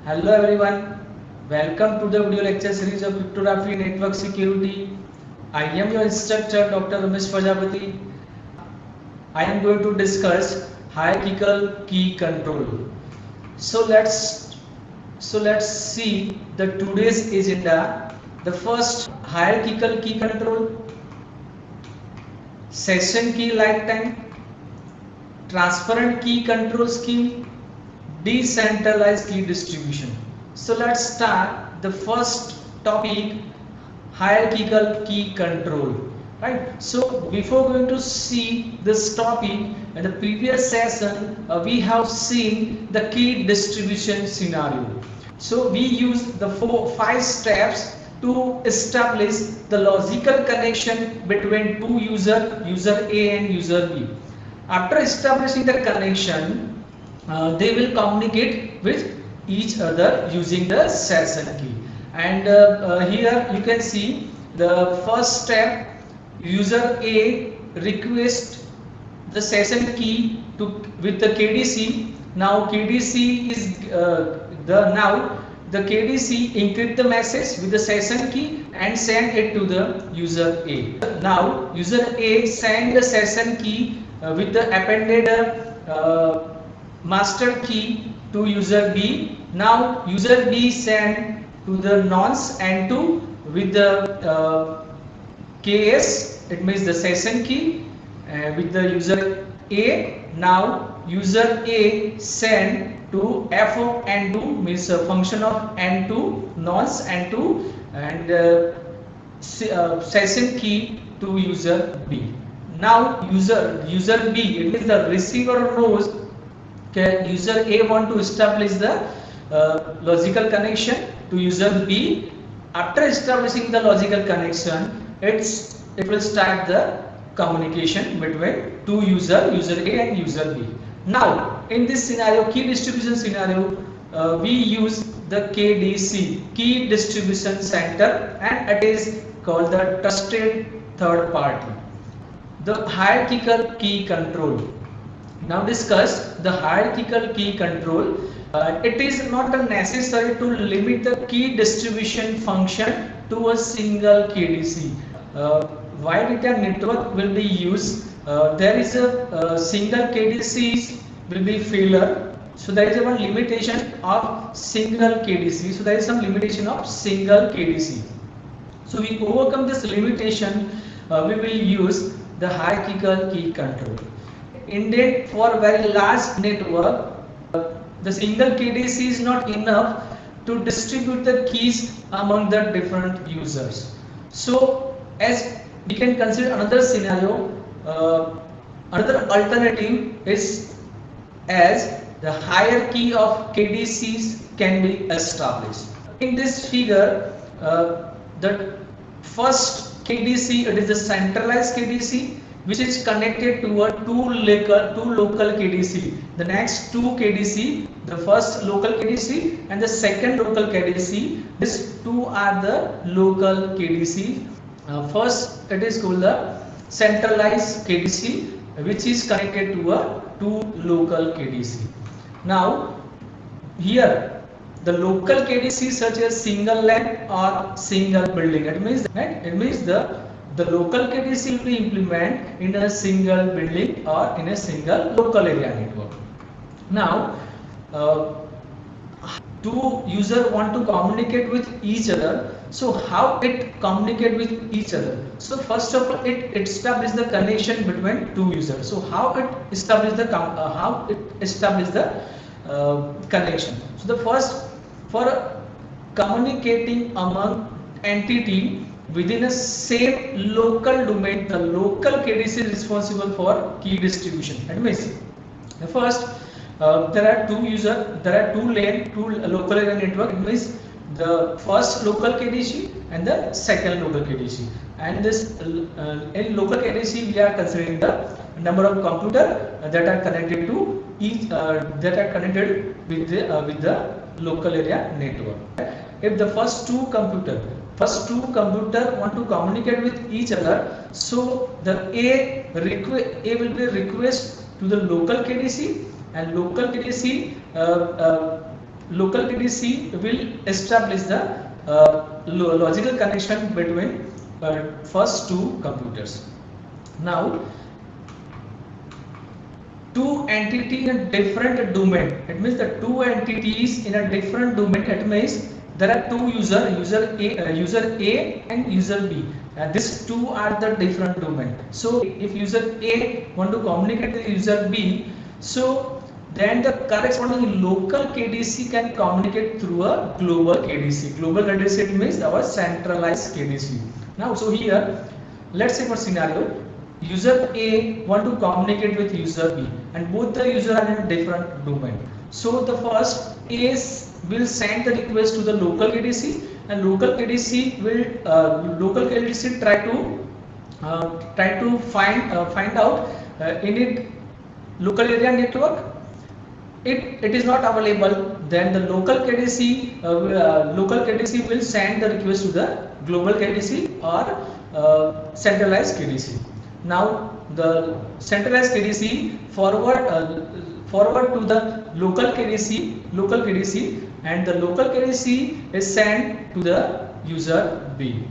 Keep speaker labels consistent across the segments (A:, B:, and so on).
A: Hello everyone, welcome to the video lecture series of Cryptography Network Security. I am your instructor Dr. Ramesh Prajapati. I am going to discuss hierarchical key control. So let's see the today's agenda. The first hierarchical key control, session key lifetime, transparent key control scheme, decentralized key distribution. So let's start the first topic, hierarchical key control. Right. So before going to see this topic, in the previous session we have seen the key distribution scenario. So we use the five steps to establish the logical connection between two user A and user B. After establishing the connection, they will communicate with each other using the session key. And here you can see the first step, user A request the session key to with the KDC. Now KDC is the KDC encrypt the message with the session key and send it to the user A. Now user A send the session key with the appended master key to user B. Now user B send to the nonce and to with the KS, it means the session key with the user A. Now user A send to f of n2, means a function of n2 nonce n2 and session key to user B. Now user B, it means the receiver knows that user A want to establish the logical connection to user B. After establishing the logical connection, it will start the communication between two user A and user B. Now in this scenario, key distribution scenario, we use the KDC, key distribution center, and it is called the trusted third party. The hierarchical key control. Now discuss the hierarchical key control. It is not necessary to limit the key distribution function to a single KDC. Why data network will be used? There is a single KDC will be failure. So there is a one limitation of single KDC. So there is some limitation of single KDC. So we overcome this limitation. We will use the hierarchical key control. Indeed, for very large network, the single KDC is not enough to distribute the keys among the different users. So as we can consider another scenario, another alternative is as the hierarchy of KDCs can be established. In this figure, the first KDC, it is the centralized KDC, which is connected to a two local KDC. The next two KDC, the first local KDC and the second local KDC, these two are the local KDC. First, it is called the centralized KDC, which is connected to a two local KDC. Now, here the local KDC such as single LAN or single building. It means the local KDC will be implemented in a single building or in a single local area network. Now, two users want to communicate with each other. So how it communicate with each other? So first of all, it establishes the connection between two users. So how it establishes the connection? So the first, for communicating among entity within a same local domain, the local KDC is responsible for key distribution. That means the first, there are two local area network. It means the first local KDC and the second local KDC. And this in local KDC we are considering the number of computers that are connected to each that are connected with the local area network. If the first two computer want to communicate with each other, so the A will be request to the local KDC, and local KDC local KDC will establish the logical connection between first two computers. Now, two entities in a different domain. It means the two entities in a different domain. It means there are two user A and user B. These two are the different domain. So if user A want to communicate with user B, so then the corresponding local KDC can communicate through a global KDC. Global KDC means our centralized KDC. Now, so here, let's say for scenario, user A want to communicate with user B, and both the user are in a different domain. So the first A will send the request to the local KDC, and local KDC try to find out in it local area network. It is not available, then the local KDC will send the request to the global KDC or centralized KDC. Now the centralized KDC forward to the local KDC, and the local KDC is sent to the user B.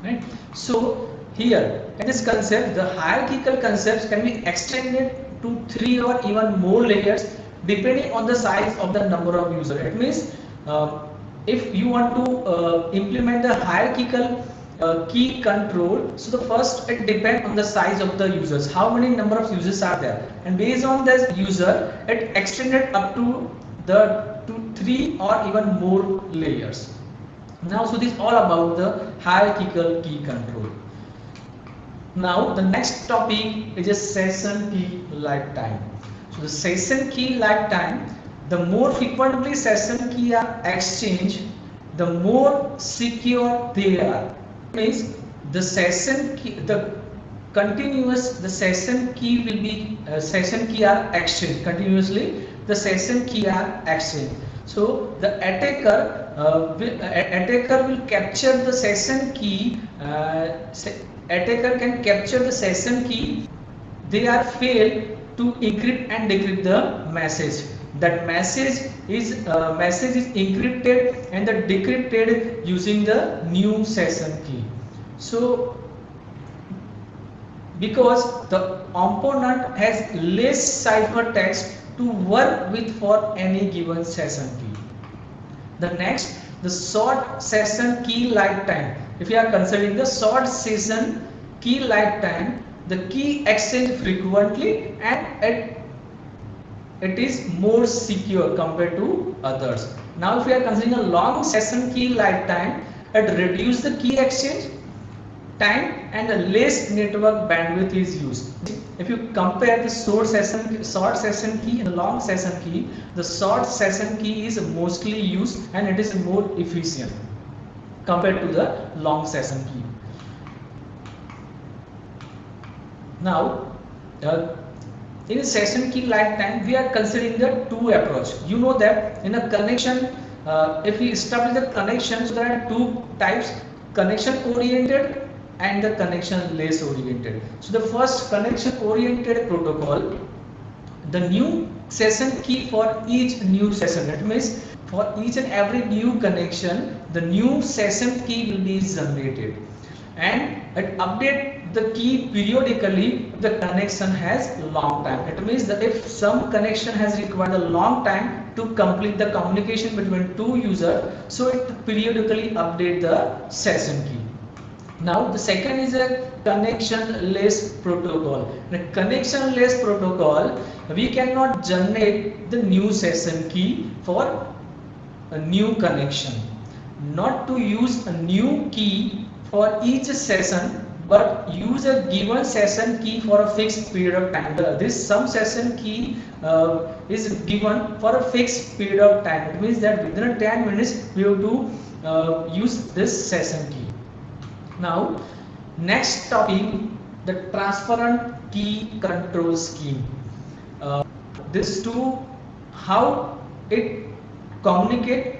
A: Right? So here in this concept, the hierarchical concepts can be extended to 3 or even more layers depending on the size of the number of users. It means if you want to implement the hierarchical key control, so the first it depends on the size of the users, how many number of users are there, and based on this user it extended up to 3 or even more layers. Now, so this is all about the hierarchical key control. Now the next topic is a session key lifetime. So the session key lifetime, the more frequently session key are exchanged, the more secure they are. It means the session key, the session key will be session key are exchanged continuously. The session key are exchanged. So the attacker will capture the session key. Attacker can capture the session key. They are failed to encrypt and decrypt the message. That message is encrypted and the decrypted using the new session key. So because the opponent has less ciphertext to work with for any given session key. The next, the short session key lifetime. If you are considering the short session key lifetime, the key exchange frequently and it is more secure compared to others. Now if we are considering a long session key lifetime, it reduces the key exchange time and a less network bandwidth is used. If you compare the short session key and the long session key, the short session key is mostly used and it is more efficient compared to the long session key. Now, in a session key lifetime, we are considering the two approach. You know that in a connection, if we establish the connections, there are two types: connection oriented and the connection less oriented. So the first connection oriented protocol, the new session key for each new session. That means for each and every new connection, the new session key will be generated, and it update the key periodically. The connection has long time. It means that if some connection has required a long time to complete the communication between two users, so it periodically update the session key. Now the second is a connectionless protocol. In a connectionless protocol, we cannot generate the new session key for a new connection. Not to use a new key for each session, but use a given session key for a fixed period of time. This some session key is given for a fixed period of time. It means that within 10 minutes we have to use this session key. Now, next topic, the transparent key control scheme. This two, how it communicate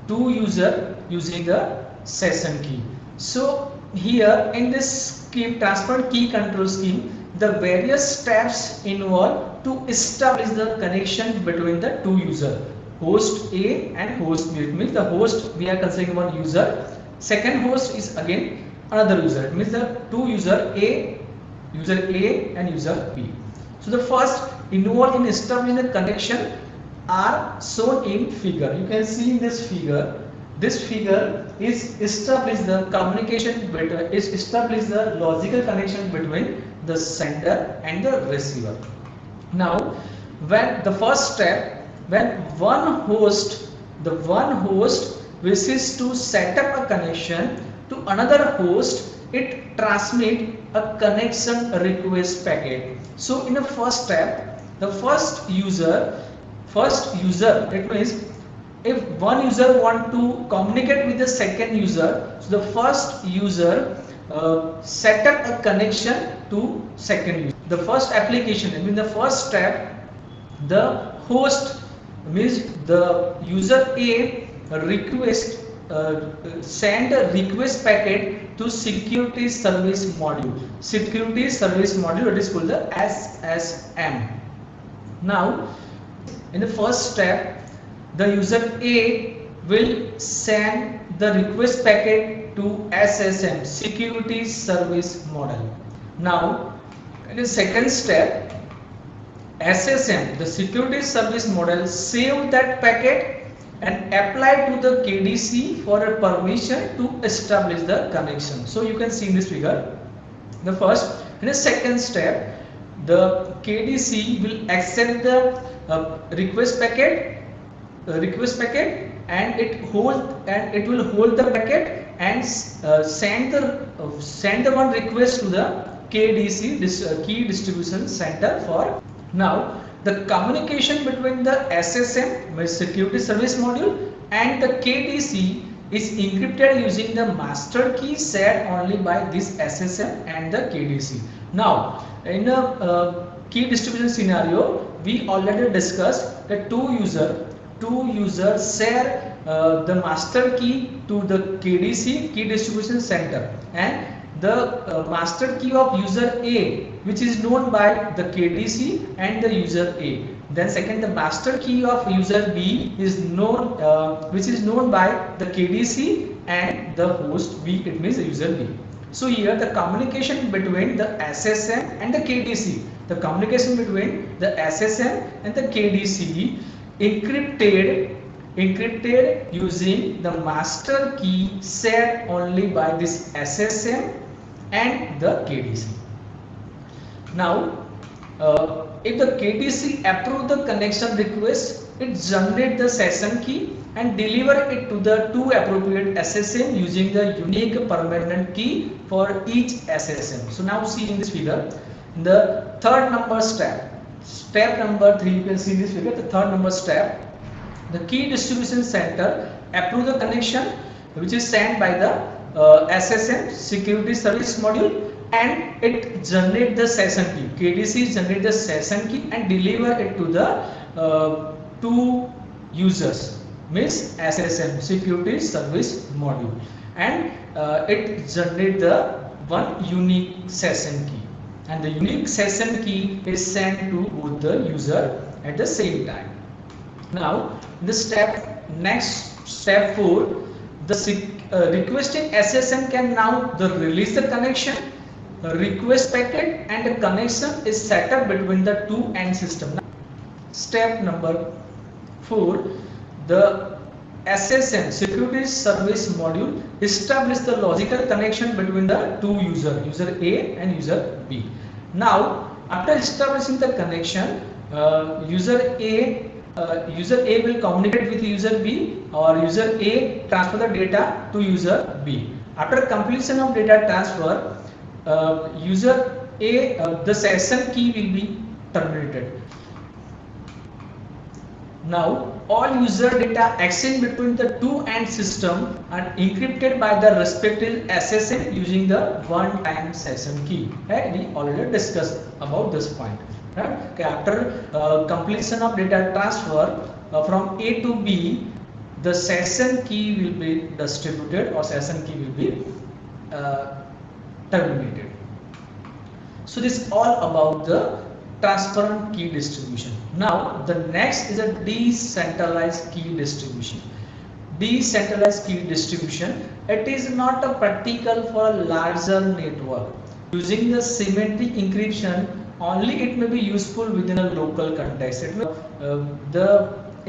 A: to user using the session key. So here in this scheme, transparent key control scheme, the various steps involved to establish the connection between the two users. host A and host B. It means the host we are considering one user. Second host is again another user. It means the two user A and user B. So the first involved in establishing the connection are shown in figure. You can see in this figure. This figure is establish the communication between, is establish the logical connection between the sender and the receiver. Now, when the first step, when one host wishes to set up a connection to another host, it transmit a connection request packet. So in the first step, the first user, it means if one user want to communicate with the second user, so the first user set up a connection to second user. The first application, I mean the first step, the host means the user A request send a request packet to security service module. Security service module, it is called the SSM. Now, in the first step, the user A will send the request packet to SSM, security service model. Now, in the second step, SSM, the security service model, save that packet and apply to the KDC for a permission to establish the connection. So you can see in this figure, the first and the second step, the KDC will accept the request packet and it will hold the packet and send the one request to the KDC, this key distribution center. For now, the communication between the SSM, security service module, and the KDC is encrypted using the master key shared only by this SSM and the KDC. Now, in a key distribution scenario, we already discussed that two users share the master key to the KDC, key distribution center, and the master key of user A, which is known by the KDC and the user A. Then second, the master key of user B is known, which is known by the KDC and the host B. It means the user B. So here the communication between the SSM and the KDC, the communication between the SSM and the KDC encrypted using the master key shared only by this SSM and the KDC. Now, if the KDC approve the connection request, it generate the session key and deliver it to the two appropriate SSM using the unique permanent key for each SSM. So now see in this figure, in the third number step number 3, you can see in this figure, the third number step, the key distribution center approve the connection which is sent by the SSM, security service module, and it generate the session key. KDC generate the session key and deliver it to the two users, means SSM, security service module, and it generate the one unique session key, and the unique session key is sent to both the user at the same time. Now, this next step 4, the requesting SSM can now release the connection, request packet, and the connection is set up between the two end system. Now, step number 4, the SSM, security service module, establish the logical connection between the two user A and user B. Now, after establishing the connection, user A will communicate with user B, or user A transfer the data to user B. After completion of data transfer, user A, the session key will be terminated. Now, all user data exchange between the two end system are encrypted by the respective SSM using the one-time session key. Right? We already discussed about this point. Right? Okay, after completion of data transfer from A to B, the session key will be distributed, or session key will be terminated. So this is all about the transparent key distribution. Now the next is a decentralized key distribution. Decentralized key distribution, it is not a practical for a larger network. Using the symmetric encryption only, it may be useful within a local context. In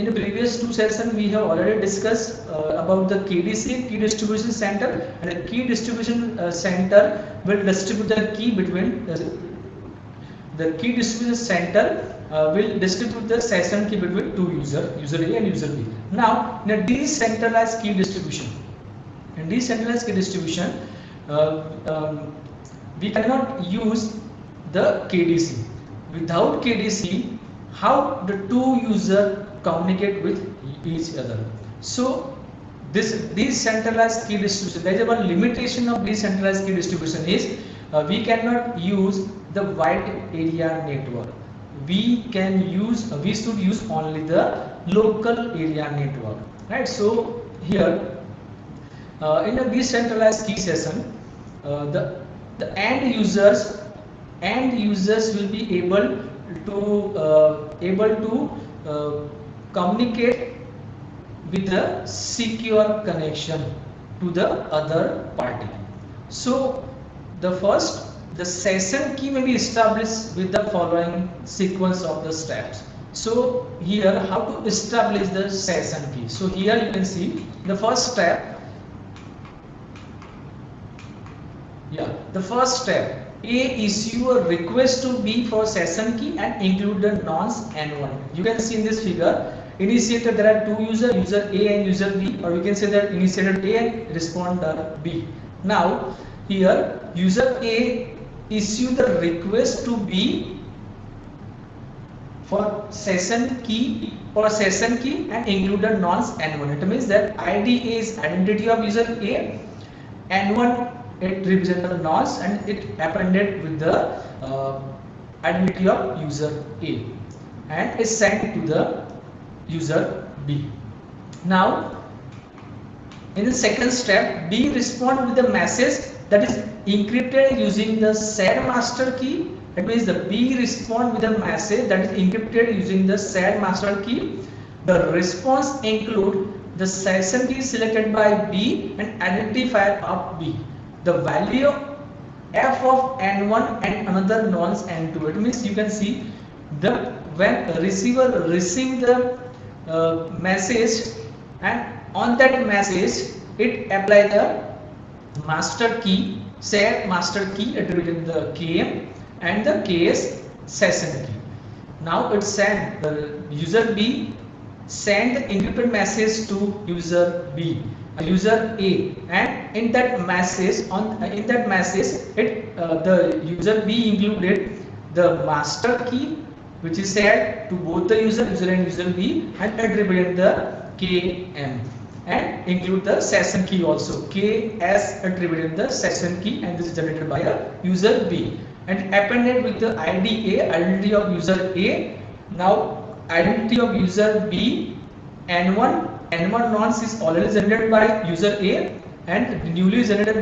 A: the previous two sessions we have already discussed about the KDC, key distribution center, and the key distribution center will distribute the key between the key distribution center will distribute the session key between two user A and user B. Now in a decentralized key distribution, we cannot use the KDC. Without KDC, how the two users communicate with each other? So this decentralized key distribution, there is one limitation of decentralized key distribution is we cannot use the wide area network. We should use only the local area network, right? So here in a decentralized key session, the end users will be able to communicate with a secure connection to the other party. So the session key may be established with the following sequence of the steps. So here, how to establish the session key? So here you can see the first step. The first step, A, issue a request to B for session key and include the nonce N1. You can see in this figure, initiator there are two users, user A and user B, or we can say that initiator A and responder B. Now here user A issue the request to B for session key and include the nonce N1. It means that ID is identity of user A, N1 it represents the nonce and it appended with the identity of user A and is sent to the user B. Now in the second step, B respond with the message that is encrypted using the shared master key. That means the B respond with a message that is encrypted using the shared master key. The response include the session key selected by B and identifier of B. The value f of N1 and another nonce N2. It means you can see when receiver receive the message, and on that message it apply the master key, shared master key attributed the KM and the KS session key. Now it send the user B send the encrypted message to user B, user A, and in that message it the user B included the master key which is shared to both the user A and user B and attributed the KM and include the session key also. KS attributed the session key and this is generated by a user B and appended with the ID A, identity of user A. Now identity of user B, N1 nonce is already generated by user A and newly generated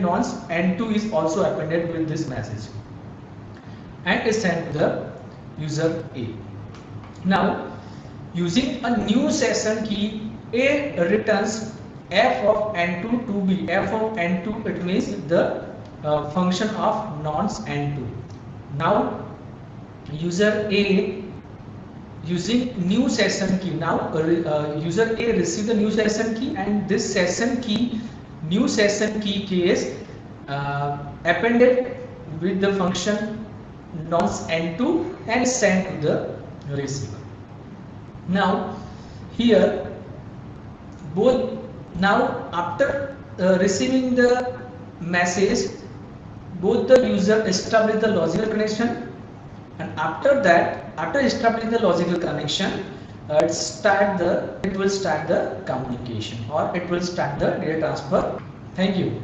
A: nonce N2 is also appended with this message and is sent to the user A. Now using a new session key, A returns f of N2 to B. F of N2 it means the function of nonce N2. Now user A using new session key. Now user A receive the new session key and this session key, new session key case appended with the function nonce N2 and sent to the receiver. Now here after receiving the message, both the user establish the logical connection, and after establishing the logical connection, it will start the communication or it will start the data transfer. Thank you.